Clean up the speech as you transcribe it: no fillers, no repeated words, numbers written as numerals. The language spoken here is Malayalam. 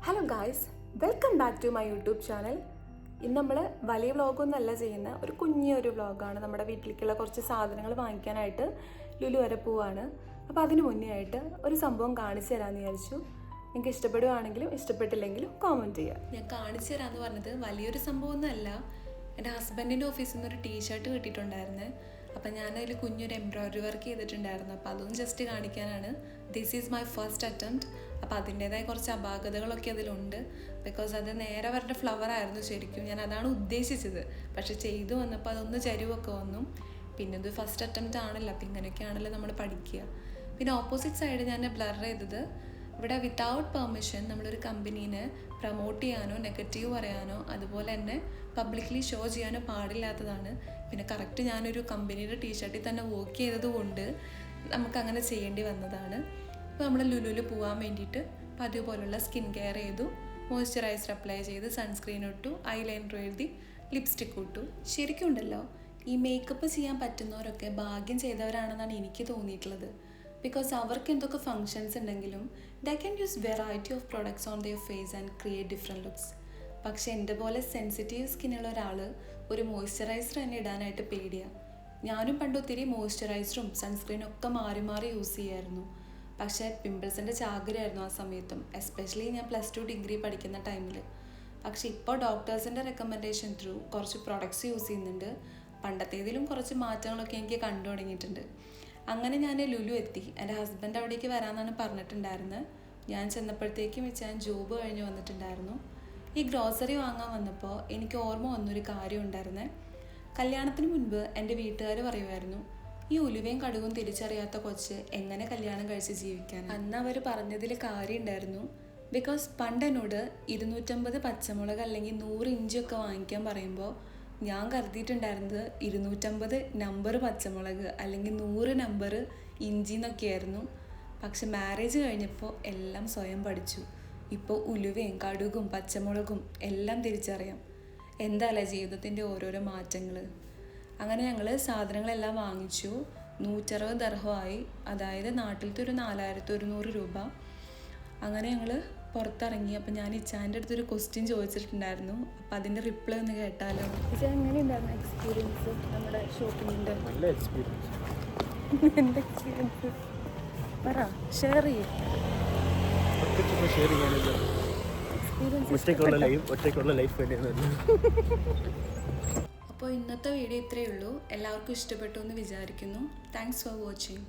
Hello guys, welcome back to my YouTube channel. ഇന്ന് നമ്മൾ വലിയ വ്ളോഗൊന്നുമല്ല ചെയ്യുന്ന ഒരു കുഞ്ഞൊരു വ്ളോഗാണ്. നമ്മുടെ വീട്ടിലേക്കുള്ള കുറച്ച് സാധനങ്ങൾ വാങ്ങിക്കാനായിട്ട് ലുലു വരെ പോവാണ്. അപ്പോൾ അതിന് മുന്നേ ആയിട്ട് ഒരു സംഭവം കാണിച്ചു തരാമെന്ന് വിചാരിച്ചു. നിങ്ങൾക്ക് ഇഷ്ടപ്പെടുകയാണെങ്കിലും ഇഷ്ടപ്പെട്ടില്ലെങ്കിലും കോമൻറ്റ് ചെയ്യുക. ഞാൻ കാണിച്ചു തരാമെന്ന് പറഞ്ഞത് വലിയൊരു സംഭവമൊന്നുമല്ല. എൻ്റെ ഹസ്ബൻഡിൻ്റെ ഓഫീസിൽ നിന്ന് ഒരു ടീഷർട്ട് കിട്ടിയിട്ടുണ്ടായിരുന്നു. അപ്പം ഞാനതിൽ കുഞ്ഞൊരു എംബ്രോയ്ഡറി വർക്ക് ചെയ്തിട്ടുണ്ടായിരുന്നു. അപ്പോൾ അതൊന്നും ജസ്റ്റ് കാണിക്കാനാണ്. This is my first attempt. അപ്പോൾ അതിൻ്റേതായ കുറച്ച് അപാകതകളൊക്കെ അതിലുണ്ട്. ബിക്കോസ് അത് നേരെ അവരുടെ ഫ്ലവർ ആയിരുന്നു ശരിക്കും. ഞാൻ അതാണ് ഉദ്ദേശിച്ചത്. പക്ഷെ ചെയ്തു വന്നപ്പോൾ അതൊന്ന് ചരിവൊക്കെ വന്നു. പിന്നെ ഇത് ഫസ്റ്റ് അറ്റംപ്റ്റ് ആണല്ലോ, അപ്പം ഇങ്ങനെയൊക്കെയാണല്ലോ നമ്മൾ പഠിക്കുക. പിന്നെ ഓപ്പോസിറ്റ് സൈഡ് ഞാൻ ബ്ലർ ചെയ്തത്, ഇവിടെ വിത്തൗട്ട് പെർമിഷൻ നമ്മളൊരു കമ്പനീനെ പ്രൊമോട്ട് ചെയ്യാനോ നെഗറ്റീവ് പറയാനോ അതുപോലെ തന്നെ പബ്ലിക്കലി ഷോ ചെയ്യാനോ പാടില്ലാത്തതാണ്. പിന്നെ കറക്റ്റ് ഞാനൊരു കമ്പനിയുടെ ടീഷർട്ടിൽ തന്നെ വർക്ക് ചെയ്തത് കൊണ്ട് നമുക്കങ്ങനെ ചെയ്യേണ്ടി വന്നതാണ്. അപ്പോൾ നമ്മൾ ലുലുവിൽ പോകാൻ വേണ്ടിയിട്ട് പതിവ് പോലുള്ള സ്കിൻ കെയർ ചെയ്തു, മോയ്സ്ചറൈസർ അപ്ലൈ ചെയ്ത്, സൺസ്ക്രീൻ ഇട്ടു, ഐലൈനർ എഴുതി, ലിപ്സ്റ്റിക്ക് ഇട്ടു. ശരിക്കും ഉണ്ടല്ലോ, ഈ മേക്കപ്പ് ചെയ്യാൻ പറ്റുന്നവരൊക്കെ ഭാഗ്യം ചെയ്തവരാണെന്നാണ് എനിക്ക് തോന്നിയിട്ടുള്ളത്. ബിക്കോസ് അവർക്ക് എന്തൊക്കെ ഫങ്ഷൻസ് ഉണ്ടെങ്കിലും they can use variety of products on their face and create different looks. പക്ഷേ എൻ്റെ പോലെ സെൻസിറ്റീവ് സ്കിന്നുള്ള ഒരാൾ ഒരു മോയ്സ്ചറൈസർ തന്നെ ഇടാനായിട്ട് പേടിയാണ്. ഞാനും പണ്ട് ഒത്തിരി മോയ്സ്ചറൈസറും സൺസ്ക്രീനും ഒക്കെ മാറി മാറി യൂസ് ചെയ്യായിരുന്നു. പക്ഷേ പിമ്പിൾസിൻ്റെ ചാകരയായിരുന്നു ആ സമയത്തും, എസ്പെഷ്യലി ഞാൻ +2 ഡിഗ്രി പഠിക്കുന്ന ടൈമിൽ. പക്ഷേ ഇപ്പോൾ ഡോക്ടേഴ്സിൻ്റെ റെക്കമെൻഡേഷൻ ത്രൂ കുറച്ച് പ്രൊഡക്ട്സ് യൂസ് ചെയ്യുന്നുണ്ട്. പണ്ടത്തേതിലും കുറച്ച് മാറ്റങ്ങളൊക്കെ എനിക്ക് കണ്ടു തുടങ്ങിയിട്ടുണ്ട്. അങ്ങനെ ഞാൻ ലുലു എത്തി. എൻ്റെ ഹസ്ബൻഡ് അവിടേക്ക് വരാമെന്നാണ് പറഞ്ഞിട്ടുണ്ടായിരുന്നത്. ഞാൻ ചെന്നപ്പോഴത്തേക്കും ഞാൻ ജോബ് കഴിഞ്ഞ് വന്നിട്ടുണ്ടായിരുന്നു. ഈ ഗ്രോസറി വാങ്ങാൻ വന്നപ്പോൾ എനിക്ക് ഓർമ്മ വന്നൊരു കാര്യം ഉണ്ടായിരുന്നേ. കല്യാണത്തിന് മുൻപ് എൻ്റെ വീട്ടുകാർ പറയുമായിരുന്നു, ഈ ഉലുവയും കടുകും തിരിച്ചറിയാത്ത കൊച്ച് എങ്ങനെ കല്യാണം കഴിച്ച് ജീവിക്കാൻ. അന്ന് അവർ പറഞ്ഞതിൽ കാര്യം ഉണ്ടായിരുന്നു. ബിക്കോസ് പണ്ട് എന്നോട് 250 പച്ചമുളക് അല്ലെങ്കിൽ 100 ഇഞ്ചൊക്കെ വാങ്ങിക്കാൻ പറയുമ്പോൾ ഞാൻ കരുതിയിട്ടുണ്ടായിരുന്നത് 250 നമ്പർ പച്ചമുളക് അല്ലെങ്കിൽ 100 നമ്പർ ഇഞ്ചി എന്നൊക്കെയായിരുന്നു. പക്ഷെ മാരേജ് കഴിഞ്ഞപ്പോൾ എല്ലാം സ്വയം പഠിച്ചു. ഇപ്പോൾ ഉലുവയും കടുകും പച്ചമുളകും എല്ലാം തിരിച്ചറിയാം. എന്താല്ലേ ജീവിതത്തിൻ്റെ ഓരോരോ മാറ്റങ്ങൾ. അങ്ങനെ ഞങ്ങൾ സാധനങ്ങളെല്ലാം വാങ്ങിച്ചു. 160 ദർഹമായി, അതായത് നാട്ടിലത്തെ ഒരു 4100 രൂപ. അങ്ങനെ ഞങ്ങൾ പുറത്തിറങ്ങി. അപ്പം ഞാൻ ഇച്ചാൻ്റെ അടുത്തൊരു ക്വസ്റ്റ്യൻ ചോദിച്ചിട്ടുണ്ടായിരുന്നു. അപ്പം അതിൻ്റെ റിപ്ലൈ ഒന്ന് കേട്ടാലോ? എങ്ങനെയുണ്ടായിരുന്നു എക്സ്പീരിയൻസ് നമ്മുടെ ഷോപ്പിങ്ങിൻ്റെ? നല്ല എക്സ്പീരിയൻസ്. എൻ്റെ എക്സ്പീരിയൻസ് പറ, ഷെയർ ചെയ്യും. ഒറ്റയ്ക്കുള്ള ലൈഫ് വേണ്ടിയാണ്. അപ്പോൾ ഇന്നത്തെ വീഡിയോ ഇത്രയേ ഉള്ളൂ. എല്ലാവർക്കും ഇഷ്ടപ്പെട്ടു എന്ന് വിചാരിക്കുന്നു. Thanks for watching.